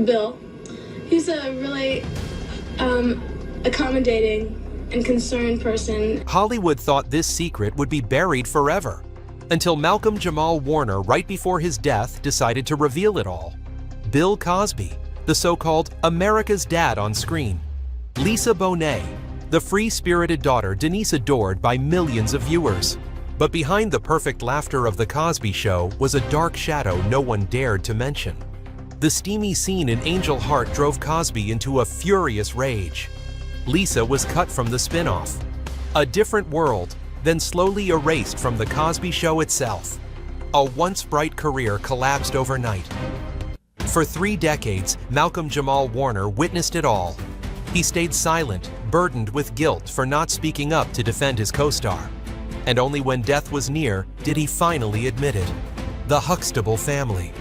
Bill. He's a really accommodating and concerned person. Hollywood thought this secret would be buried forever, until Malcolm Jamal Warner, right before his death, decided to reveal it all. Bill Cosby, the so-called America's dad on screen. Lisa Bonet, the free-spirited daughter Denise adored by millions of viewers. But behind the perfect laughter of The Cosby Show was a dark shadow no one dared to mention. The steamy scene in Angel Heart drove Cosby into a furious rage. Lisa was cut from the spin-off. A different world, then slowly erased from The Cosby Show itself. A once bright career collapsed overnight. For 3 decades, Malcolm Jamal Warner witnessed it all. He stayed silent, burdened with guilt for not speaking up to defend his co-star. And only when death was near did he finally admit it. The Huxtable family,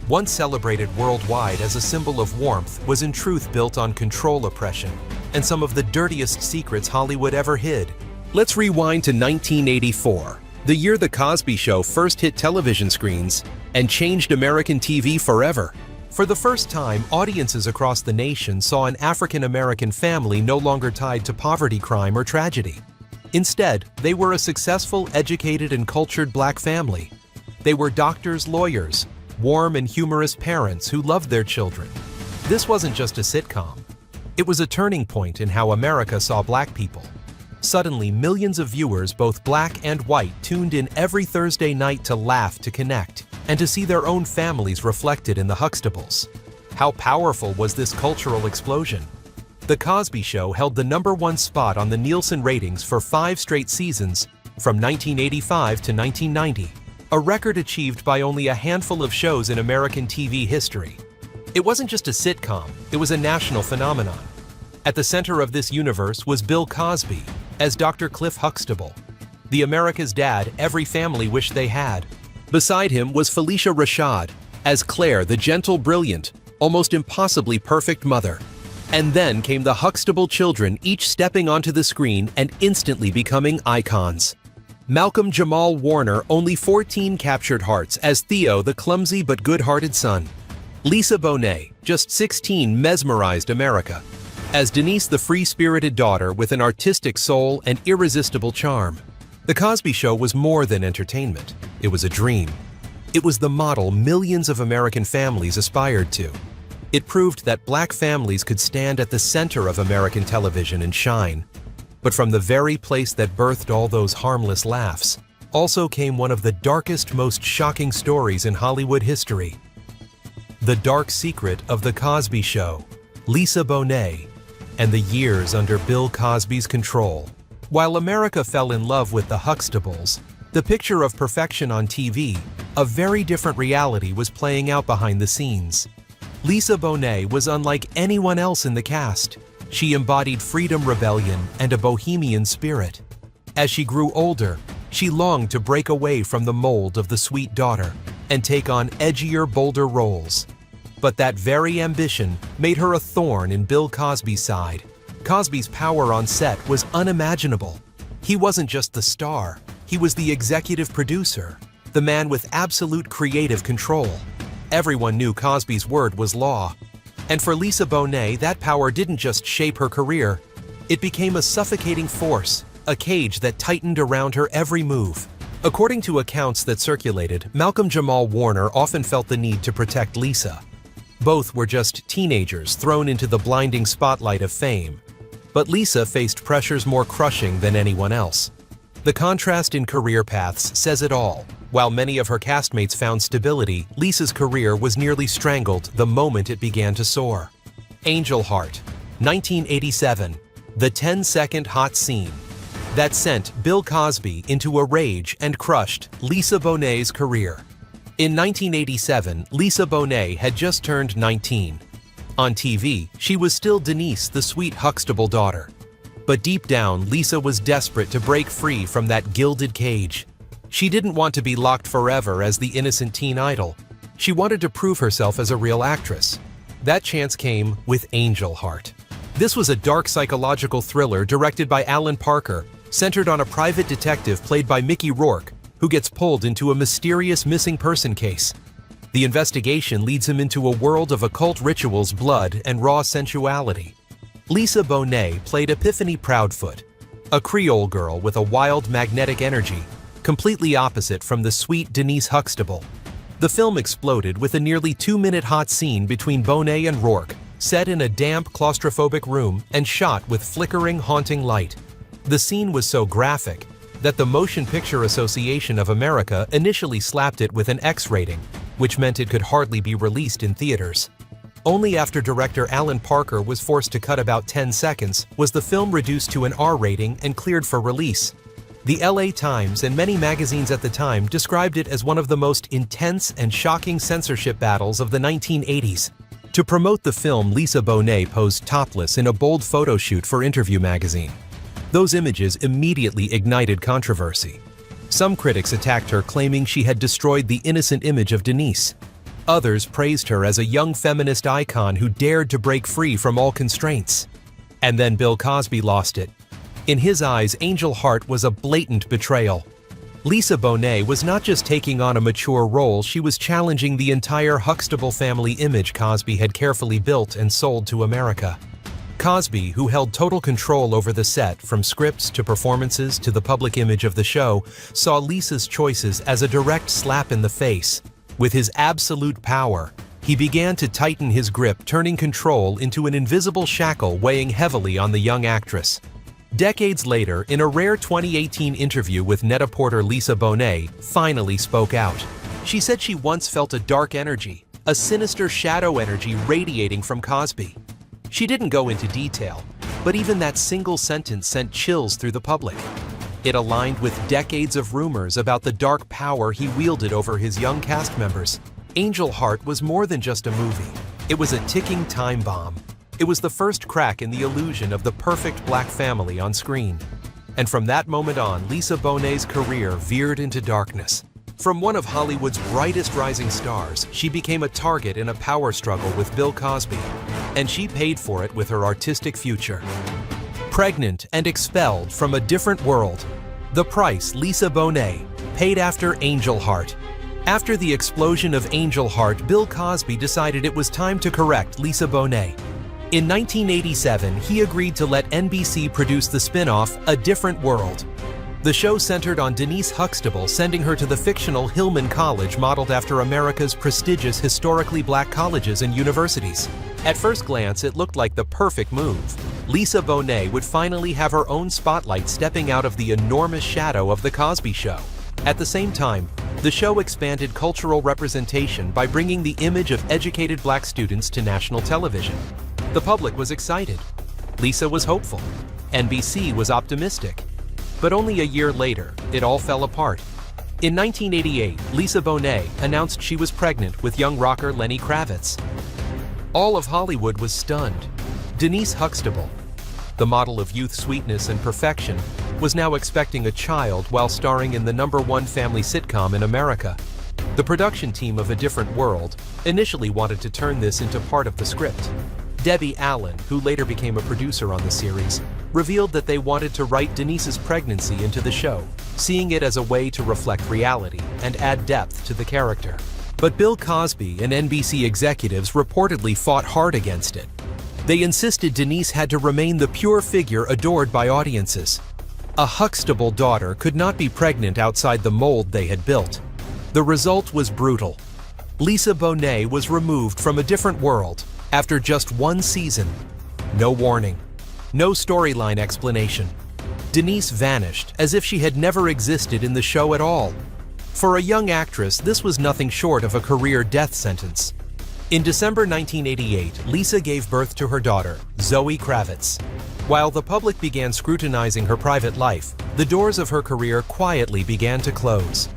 once celebrated worldwide as a symbol of warmth, was in truth built on control oppression and some of the dirtiest secrets Hollywood ever hid. Let's rewind to 1984, the year The Cosby Show first hit television screens and changed American TV forever. For the first time, audiences across the nation saw an African-American family no longer tied to poverty, crime, or tragedy. Instead, they were a successful, educated, and cultured Black family. They were doctors, lawyers, warm and humorous parents who loved their children. This wasn't just a sitcom. It was a turning point in how America saw Black people. Suddenly, millions of viewers, both Black and white, tuned in every Thursday night to laugh, to connect, and to see their own families reflected in the Huxtables. How powerful was this cultural explosion? The Cosby Show held the #1 spot on the Nielsen ratings for 5 straight seasons, from 1985 to 1990, a record achieved by only a handful of shows in American TV history. It wasn't just a sitcom, it was a national phenomenon. At the center of this universe was Bill Cosby, as Dr. Cliff Huxtable, the America's dad every family wished they had. Beside him was Felicia Rashad, as Claire, the gentle, brilliant, almost impossibly perfect mother. And then came the Huxtable children, each stepping onto the screen and instantly becoming icons. Malcolm Jamal Warner, only 14, captured hearts as Theo, the clumsy but good-hearted son. Lisa Bonet, just 16, mesmerized America as Denise, the free-spirited daughter with an artistic soul and irresistible charm. The Cosby Show was more than entertainment. It was a dream. It was the model millions of American families aspired to. It proved that Black families could stand at the center of American television and shine. But from the very place that birthed all those harmless laughs, also came one of the darkest, most shocking stories in Hollywood history. The dark secret of The Cosby Show, Lisa Bonet, and the years under Bill Cosby's control. While America fell in love with the Huxtables, the picture of perfection on TV, a very different reality was playing out behind the scenes. Lisa Bonet was unlike anyone else in the cast. She embodied freedom, rebellion, and a bohemian spirit. As she grew older, she longed to break away from the mold of the sweet daughter and take on edgier, bolder roles. But that very ambition made her a thorn in Bill Cosby's side. Cosby's power on set was unimaginable. He wasn't just the star, he was the executive producer, the man with absolute creative control. Everyone knew Cosby's word was law. And for Lisa Bonet, that power didn't just shape her career. It became a suffocating force, a cage that tightened around her every move. According to accounts that circulated, Malcolm Jamal Warner often felt the need to protect Lisa. Both were just teenagers thrown into the blinding spotlight of fame. But Lisa faced pressures more crushing than anyone else. The contrast in career paths says it all. While many of her castmates found stability, Lisa's career was nearly strangled the moment it began to soar. Angel Heart, 1987, the 10-second hot scene that sent Bill Cosby into a rage and crushed Lisa Bonet's career. In 1987, Lisa Bonet had just turned 19. On TV, she was still Denise, the sweet Huxtable daughter. But deep down, Lisa was desperate to break free from that gilded cage. She didn't want to be locked forever as the innocent teen idol. She wanted to prove herself as a real actress. That chance came with Angel Heart. This was a dark psychological thriller directed by Alan Parker, centered on a private detective played by Mickey Rourke, who gets pulled into a mysterious missing person case. The investigation leads him into a world of occult rituals, blood, and raw sensuality. Lisa Bonet played Epiphany Proudfoot, a Creole girl with a wild magnetic energy, completely opposite from the sweet Denise Huxtable. The film exploded with a nearly 2-minute hot scene between Bonet and Rourke, set in a damp, claustrophobic room and shot with flickering, haunting light. The scene was so graphic that the Motion Picture Association of America initially slapped it with an X rating, which meant it could hardly be released in theaters. Only after director Alan Parker was forced to cut about 10 seconds was the film reduced to an R rating and cleared for release. The LA Times and many magazines at the time described it as one of the most intense and shocking censorship battles of the 1980s. To promote the film, Lisa Bonet posed topless in a bold photo shoot for Interview magazine. Those images immediately ignited controversy. Some critics attacked her, claiming she had destroyed the innocent image of Denise. Others praised her as a young feminist icon who dared to break free from all constraints. And then Bill Cosby lost it. In his eyes, Angel Heart was a blatant betrayal. Lisa Bonet was not just taking on a mature role, she was challenging the entire Huxtable family image Cosby had carefully built and sold to America. Cosby, who held total control over the set, from scripts to performances to the public image of the show, saw Lisa's choices as a direct slap in the face. With his absolute power, he began to tighten his grip, turning control into an invisible shackle weighing heavily on the young actress. Decades later, in a rare 2018 interview with Net-a-Porter, Lisa Bonet finally spoke out. She said she once felt a dark energy, a sinister shadow energy radiating from Cosby. She didn't go into detail, but even that single sentence sent chills through the public. It aligned with decades of rumors about the dark power he wielded over his young cast members. Angel Heart was more than just a movie. It was a ticking time bomb. It was the first crack in the illusion of the perfect black family on screen. And from that moment on, Lisa Bonet's career veered into darkness. From one of Hollywood's brightest rising stars, she became a target in a power struggle with Bill Cosby, and she paid for it with her artistic future. Pregnant and expelled from a different world, the price Lisa Bonet paid after Angel Heart. After the explosion of Angel Heart, Bill Cosby decided it was time to correct Lisa Bonet. In 1987, he agreed to let NBC produce the spin-off A Different World. The show centered on Denise Huxtable, sending her to the fictional Hillman College, modeled after America's prestigious historically black colleges and universities. At first glance, it looked like the perfect move. Lisa Bonet would finally have her own spotlight, stepping out of the enormous shadow of The Cosby Show. At the same time, the show expanded cultural representation by bringing the image of educated black students to national television. The public was excited. Lisa was hopeful. NBC was optimistic. But only a year later, it all fell apart. In 1988, Lisa Bonet announced she was pregnant with young rocker Lenny Kravitz. All of Hollywood was stunned. Denise Huxtable, the model of youth, sweetness, and perfection, was now expecting a child while starring in the #1 family sitcom in America. The production team of A Different World initially wanted to turn this into part of the script. Debbie Allen, who later became a producer on the series, revealed that they wanted to write Denise's pregnancy into the show, seeing it as a way to reflect reality and add depth to the character. But Bill Cosby and NBC executives reportedly fought hard against it. They insisted Denise had to remain the pure figure adored by audiences. A Huxtable daughter could not be pregnant outside the mold they had built. The result was brutal. Lisa Bonet was removed from A Different World after just one season. No warning. No storyline explanation. Denise vanished as if she had never existed in the show at all. For a young actress, this was nothing short of a career death sentence. In December 1988, Lisa gave birth to her daughter, Zoe Kravitz. While the public began scrutinizing her private life, the doors of her career quietly began to close.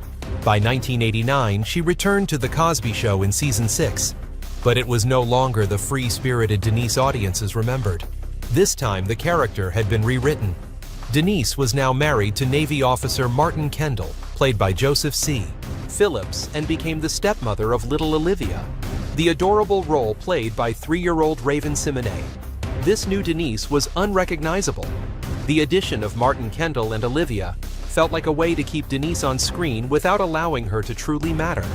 By 1989, she returned to The Cosby Show in season 6. But it was no longer the free-spirited Denise audiences remembered. This time, the character had been rewritten. Denise was now married to Navy officer Martin Kendall, played by Joseph C. Phillips, and became the stepmother of little Olivia, the adorable role played by 3-year-old Raven Simonet. This new Denise was unrecognizable. The addition of Martin Kendall and Olivia felt like a way to keep Denise on screen without allowing her to truly matter.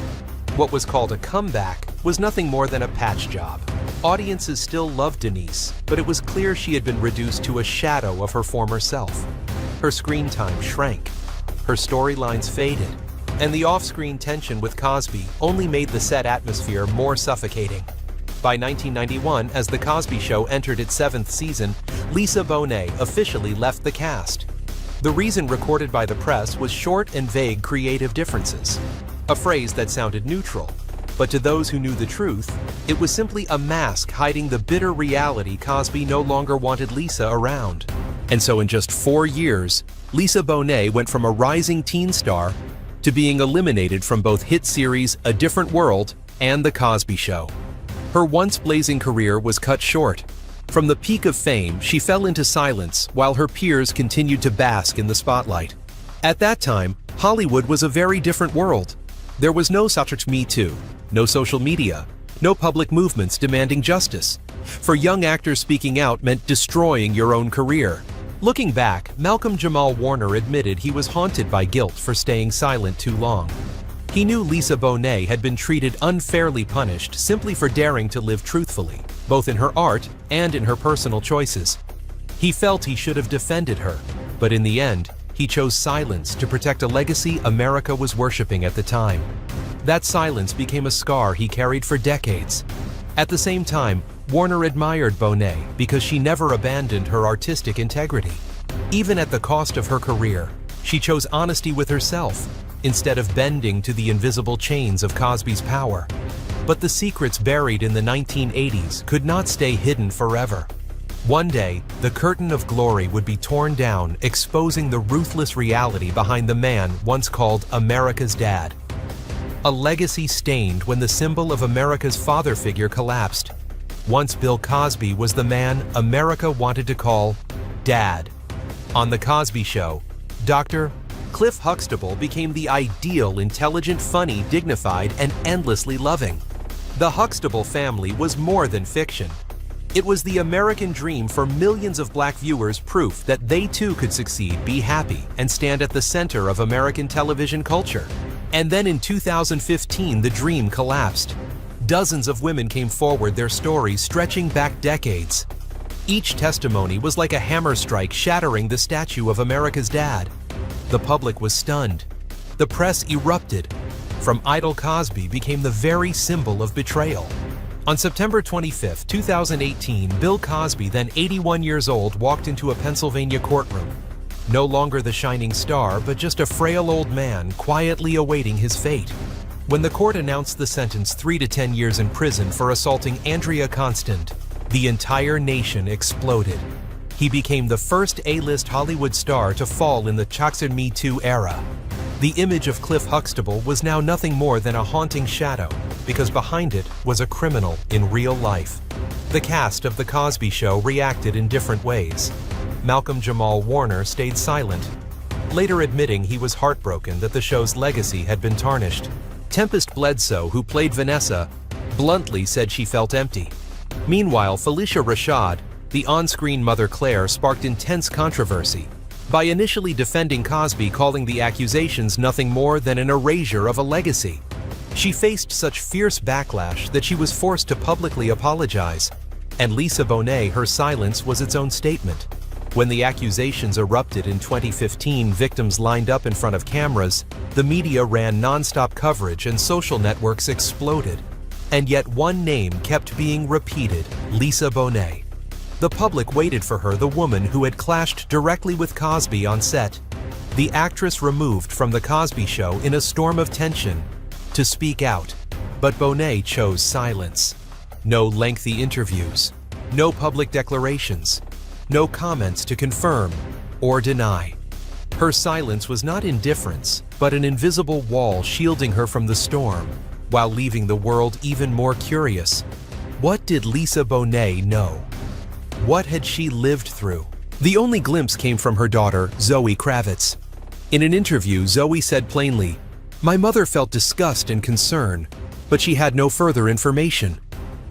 What was called a comeback was nothing more than a patch job. Audiences still loved Denise, but it was clear she had been reduced to a shadow of her former self. Her screen time shrank, her storylines faded, and the off-screen tension with Cosby only made the set atmosphere more suffocating. By 1991, as The Cosby Show entered its 7th season, Lisa Bonet officially left the cast. The reason recorded by the press was short and vague creative differences, a phrase that sounded neutral. But to those who knew the truth, it was simply a mask hiding the bitter reality Cosby no longer wanted Lisa around. And so in just 4 years, Lisa Bonet went from a rising teen star to being eliminated from both hit series A Different World and The Cosby Show. Her once blazing career was cut short. From the peak of fame, she fell into silence while her peers continued to bask in the spotlight. At that time, Hollywood was a very different world. There was no such Me Too, no social media, no public movements demanding justice. For young actors, speaking out meant destroying your own career. Looking back, Malcolm Jamal Warner admitted he was haunted by guilt for staying silent too long. He knew Lisa Bonet had been treated unfairly punished simply for daring to live truthfully, both in her art and in her personal choices. He felt he should have defended her, but in the end, he chose silence to protect a legacy America was worshiping at the time. That silence became a scar he carried for decades. At the same time, Warner admired Bonet because she never abandoned her artistic integrity. Even at the cost of her career, she chose honesty with herself instead of bending to the invisible chains of Cosby's power. But the secrets buried in the 1980s could not stay hidden forever. One day, the curtain of glory would be torn down, exposing the ruthless reality behind the man once called America's dad. A legacy stained when the symbol of America's father figure collapsed. Once Bill Cosby was the man America wanted to call Dad. On The Cosby Show, Dr. Cliff Huxtable became the ideal, intelligent, funny, dignified, and endlessly loving. The Huxtable family was more than fiction. It was the American dream for millions of black viewers, proof that they too could succeed, be happy, and stand at the center of American television culture. And then in 2015, the dream collapsed. Dozens of women came forward, their stories stretching back decades. Each testimony was like a hammer strike shattering the statue of America's dad. The public was stunned. The press erupted. From idol, Cosby became the very symbol of betrayal. On September 25, 2018, Bill Cosby, then 81 years old, walked into a Pennsylvania courtroom. No longer the shining star, but just a frail old man quietly awaiting his fate. When the court announced the sentence 3 to 10 years in prison for assaulting Andrea Constant, the entire nation exploded. He became the first A-list Hollywood star to fall in the Toxic Me Too era. The image of Cliff Huxtable was now nothing more than a haunting shadow, because behind it was a criminal in real life. The cast of The Cosby Show reacted in different ways. Malcolm Jamal Warner stayed silent, later admitting he was heartbroken that the show's legacy had been tarnished. Tempest Bledsoe, who played Vanessa, bluntly said she felt empty. Meanwhile, Felicia Rashad, the on-screen Mother Claire, sparked intense controversy by initially defending Cosby, calling the accusations nothing more than an erasure of a legacy. She faced such fierce backlash that she was forced to publicly apologize. And Lisa Bonet, her silence was its own statement. When the accusations erupted in 2015, victims lined up in front of cameras, the media ran non-stop coverage and social networks exploded. And yet one name kept being repeated: Lisa Bonet. The public waited for her, the woman who had clashed directly with Cosby on set. The actress removed from The Cosby Show in a storm of tension to speak out. But Bonet chose silence. No lengthy interviews, no public declarations, no comments to confirm or deny. Her silence was not indifference, but an invisible wall shielding her from the storm, while leaving the world even more curious. What did Lisa Bonet know? What had she lived through? The only glimpse came from her daughter, Zoe Kravitz. In an interview, Zoe said plainly, "My mother felt disgust and concern, but she had no further information."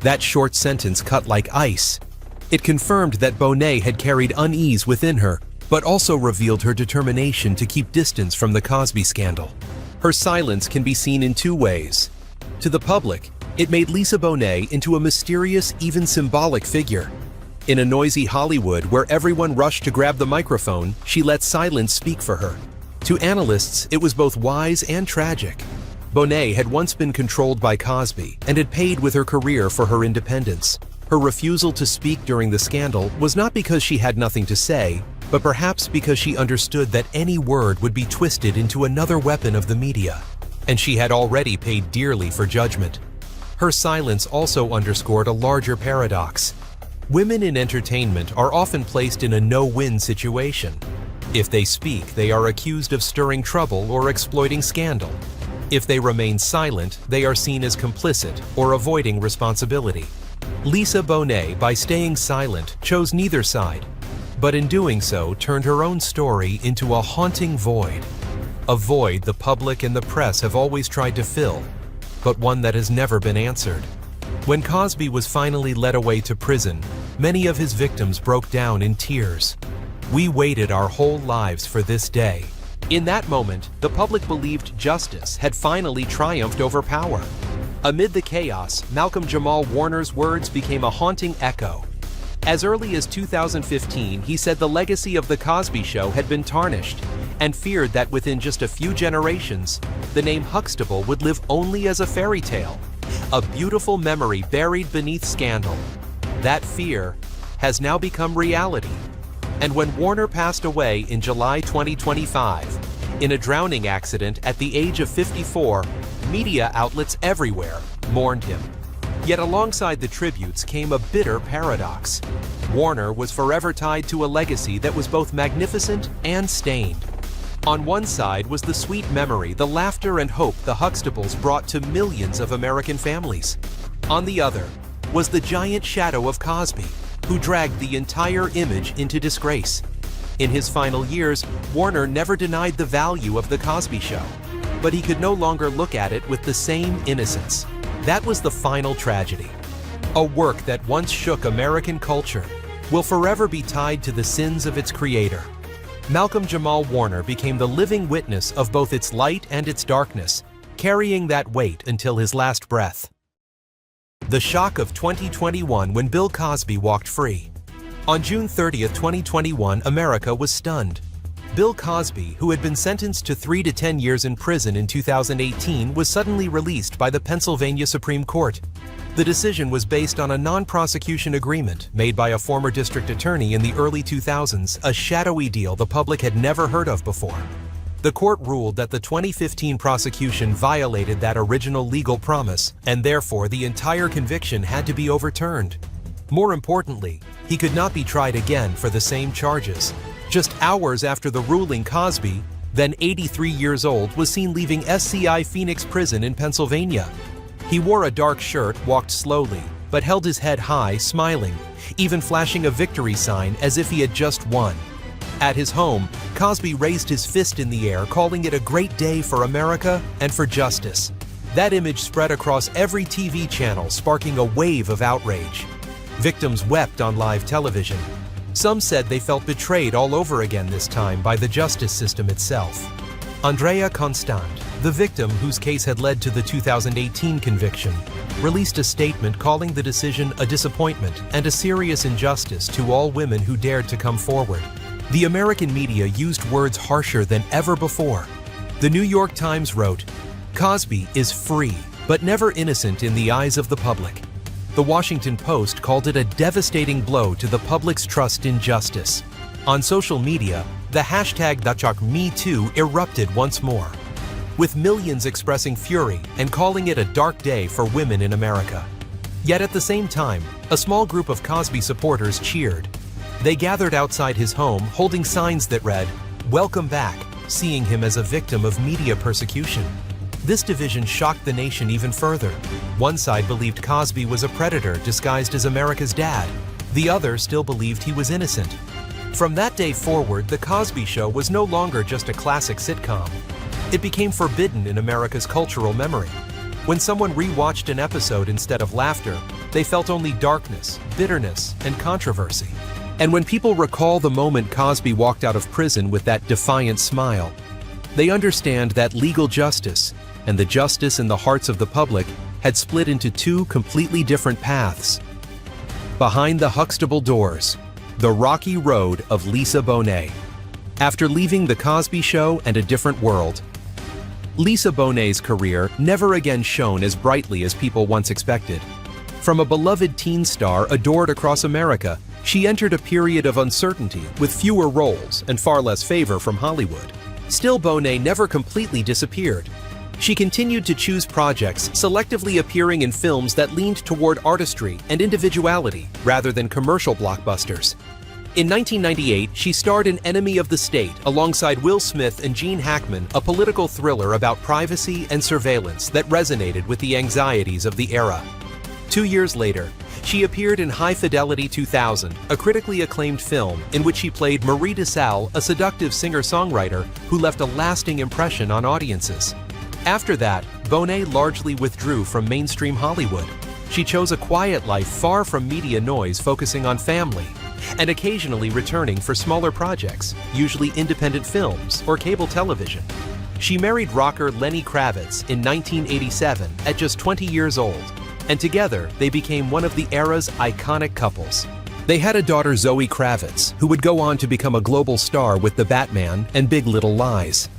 That short sentence cut like ice. It confirmed that Bonet had carried unease within her, but also revealed her determination to keep distance from the Cosby scandal. Her silence can be seen in two ways. To the public, it made Lisa Bonet into a mysterious, even symbolic figure. In a noisy Hollywood where everyone rushed to grab the microphone, she let silence speak for her. To analysts, it was both wise and tragic. Bonet had once been controlled by Cosby and had paid with her career for her independence. Her refusal to speak during the scandal was not because she had nothing to say, but perhaps because she understood that any word would be twisted into another weapon of the media, and she had already paid dearly for judgment. Her silence also underscored a larger paradox. Women in entertainment are often placed in a no-win situation. If they speak, they are accused of stirring trouble or exploiting scandal. If they remain silent, they are seen as complicit or avoiding responsibility. Lisa Bonet, by staying silent, chose neither side, but in doing so turned her own story into a haunting void. A void the public and the press have always tried to fill, but one that has never been answered. When Cosby was finally led away to prison, many of his victims broke down in tears. We waited our whole lives for this day. In that moment, the public believed justice had finally triumphed over power. Amid the chaos, Malcolm Jamal Warner's words became a haunting echo. As early as 2015, he said the legacy of The Cosby Show had been tarnished and feared that within just a few generations, the name Huxtable would live only as a fairy tale, a beautiful memory buried beneath scandal. That fear has now become reality. And when Warner passed away in July 2025, in a drowning accident at the age of 54, media outlets everywhere mourned him. Yet alongside the tributes came a bitter paradox. Warner was forever tied to a legacy that was both magnificent and stained. On one side was the sweet memory, the laughter and hope the Huxtables brought to millions of American families. On the other was the giant shadow of Cosby, who dragged the entire image into disgrace. In his final years, Warner never denied the value of The Cosby Show, but he could no longer look at it with the same innocence. That was the final tragedy. A work that once shook American culture will forever be tied to the sins of its creator. Malcolm Jamal Warner became the living witness of both its light and its darkness, carrying that weight until his last breath. The shock of 2021 when Bill Cosby walked free. On June 30, 2021, America was stunned. Bill Cosby, who had been sentenced to 3 to 10 years in prison in 2018, was suddenly released by the Pennsylvania Supreme Court. The decision was based on a non-prosecution agreement made by a former district attorney in the early 2000s, a shadowy deal the public had never heard of before. The court ruled that the 2015 prosecution violated that original legal promise, and therefore the entire conviction had to be overturned. More importantly, he could not be tried again for the same charges. Just hours after the ruling, Cosby, then 83 years old, was seen leaving SCI Phoenix Prison in Pennsylvania. He wore a dark shirt, walked slowly, but held his head high, smiling, even flashing a victory sign as if he had just won. At his home, Cosby raised his fist in the air, calling it a great day for America and for justice. That image spread across every TV channel, sparking a wave of outrage. Victims wept on live television. Some said they felt betrayed all over again this time by the justice system itself. Andrea Constant, the victim whose case had led to the 2018 conviction, released a statement calling the decision a disappointment and a serious injustice to all women who dared to come forward. The American media used words harsher than ever before. The New York Times wrote, "Cosby is free, but never innocent in the eyes of the public." The Washington Post called it a devastating blow to the public's trust in justice. On social media, the hashtag #MeToo erupted once more, with millions expressing fury and calling it a dark day for women in America. Yet at the same time, a small group of Cosby supporters cheered. They gathered outside his home holding signs that read, "Welcome back," seeing him as a victim of media persecution. This division shocked the nation even further. One side believed Cosby was a predator disguised as America's dad. The other still believed he was innocent. From that day forward, The Cosby Show was no longer just a classic sitcom. It became forbidden in America's cultural memory. When someone rewatched an episode instead of laughter, they felt only darkness, bitterness, and controversy. And when people recall the moment Cosby walked out of prison with that defiant smile, they understand that legal justice and the justice in the hearts of the public had split into two completely different paths. Behind the Huxtable doors, the rocky road of Lisa Bonet. After leaving The Cosby Show and A Different World, Lisa Bonet's career never again shone as brightly as people once expected. From a beloved teen star adored across America, she entered a period of uncertainty with fewer roles and far less favor from Hollywood. Still, Bonet never completely disappeared. She continued to choose projects, selectively appearing in films that leaned toward artistry and individuality rather than commercial blockbusters. In 1998, she starred in Enemy of the State alongside Will Smith and Gene Hackman, a political thriller about privacy and surveillance that resonated with the anxieties of the era. 2 years later, she appeared in High Fidelity 2000, a critically acclaimed film in which she played Marie DeSalle, a seductive singer-songwriter who left a lasting impression on audiences. After that, Bonet largely withdrew from mainstream Hollywood. She chose a quiet life far from media noise, focusing on family, and occasionally returning for smaller projects, usually independent films or cable television. She married rocker Lenny Kravitz in 1987 at just 20 years old, and together they became one of the era's iconic couples. They had a daughter, Zoe Kravitz, who would go on to become a global star with The Batman and Big Little Lies.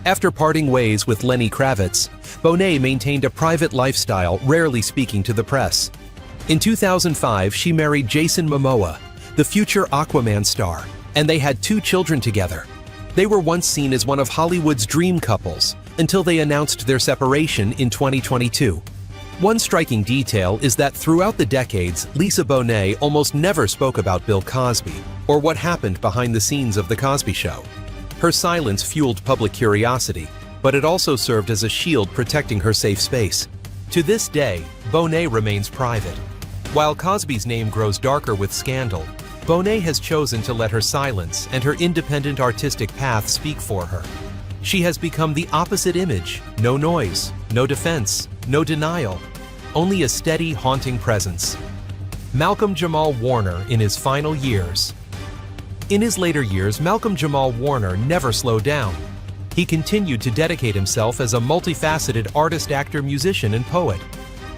After parting ways with Lenny Kravitz, Bonet maintained a private lifestyle, rarely speaking to the press. In 2005, she married Jason Momoa, the future Aquaman star, and they had 2 children together. They were once seen as one of Hollywood's dream couples until they announced their separation in 2022. One striking detail is that throughout the decades, Lisa Bonet almost never spoke about Bill Cosby or what happened behind the scenes of The Cosby Show. Her silence fueled public curiosity, but it also served as a shield protecting her safe space. To this day, Bonet remains private. While Cosby's name grows darker with scandal, Bonet has chosen to let her silence and her independent artistic path speak for her. She has become the opposite image: no noise, no defense, no denial, only a steady, haunting presence. Malcolm Jamal Warner in his final years. In his later years, Malcolm Jamal Warner never slowed down. He continued to dedicate himself as a multifaceted artist, actor, musician, and poet.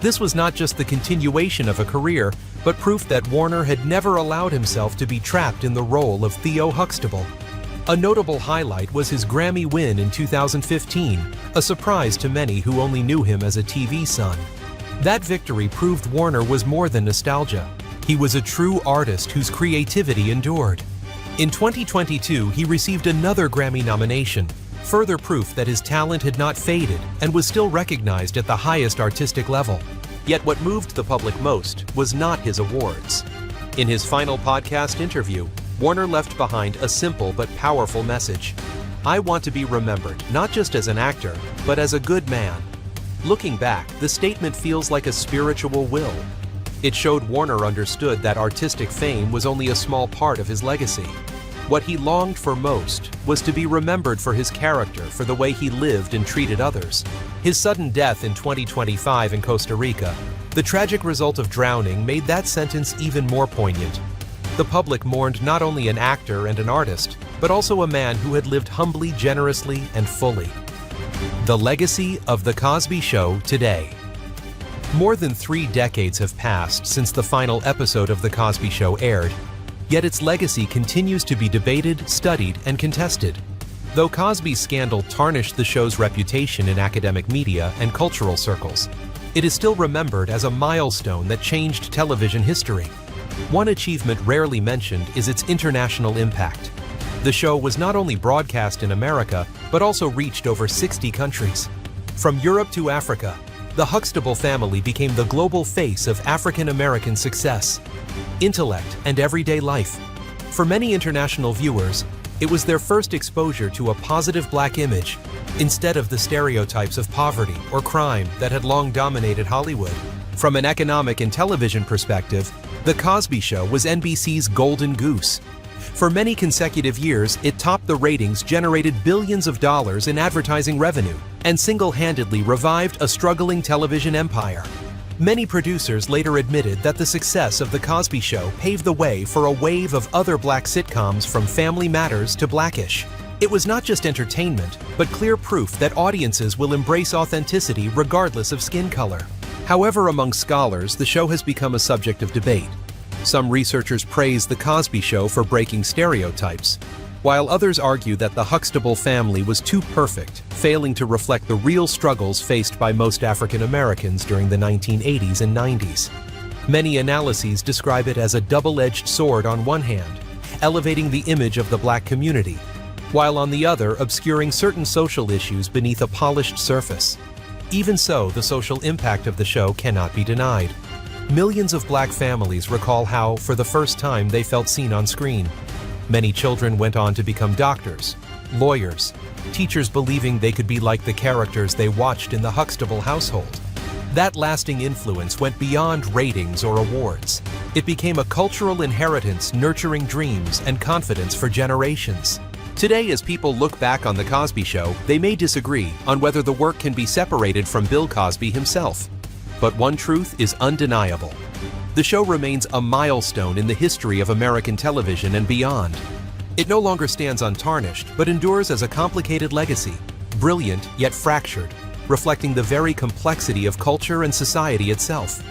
This was not just the continuation of a career, but proof that Warner had never allowed himself to be trapped in the role of Theo Huxtable. A notable highlight was his Grammy win in 2015, a surprise to many who only knew him as a TV son. That victory proved Warner was more than nostalgia. He was a true artist whose creativity endured. In 2022, he received another Grammy nomination, further proof that his talent had not faded and was still recognized at the highest artistic level. Yet what moved the public most was not his awards. In his final podcast interview, Warner left behind a simple but powerful message. "I want to be remembered not just as an actor, but as a good man." Looking back, the statement feels like a spiritual will. It showed Warner understood that artistic fame was only a small part of his legacy. What he longed for most was to be remembered for his character, for the way he lived and treated others. His sudden death in 2025 in Costa Rica, the tragic result of drowning, made that sentence even more poignant. The public mourned not only an actor and an artist, but also a man who had lived humbly, generously, and fully. The legacy of The Cosby Show today. More than 3 decades have passed since the final episode of The Cosby Show aired, yet its legacy continues to be debated, studied, and contested. Though Cosby's scandal tarnished the show's reputation in academic media and cultural circles, it is still remembered as a milestone that changed television history. One achievement rarely mentioned is its international impact. The show was not only broadcast in America, but also reached over 60 countries. From Europe to Africa, the Huxtable family became the global face of African American success, intellect, and everyday life. For many international viewers, it was their first exposure to a positive black image, instead of the stereotypes of poverty or crime that had long dominated Hollywood. From an economic and television perspective, The Cosby Show was NBC's golden goose. For many consecutive years, it topped the ratings, generated billions of dollars in advertising revenue, and single-handedly revived a struggling television empire. Many producers later admitted that the success of The Cosby Show paved the way for a wave of other black sitcoms, from Family Matters to Blackish. It was not just entertainment, but clear proof that audiences will embrace authenticity regardless of skin color. However, among scholars, the show has become a subject of debate. Some researchers praise The Cosby Show for breaking stereotypes, while others argue that the Huxtable family was too perfect, failing to reflect the real struggles faced by most African Americans during the 1980s and 90s. Many analyses describe it as a double-edged sword on one hand, elevating the image of the Black community, while on the other obscuring certain social issues beneath a polished surface. Even so, the social impact of the show cannot be denied. Millions of Black families recall how, for the first time, they felt seen on screen. Many children went on to become doctors, lawyers, teachers believing they could be like the characters they watched in the Huxtable household. That lasting influence went beyond ratings or awards. It became a cultural inheritance nurturing dreams and confidence for generations. Today, as people look back on The Cosby Show, they may disagree on whether the work can be separated from Bill Cosby himself. But one truth is undeniable. The show remains a milestone in the history of American television and beyond. It no longer stands untarnished, but endures as a complicated legacy, brilliant yet fractured, reflecting the very complexity of culture and society itself.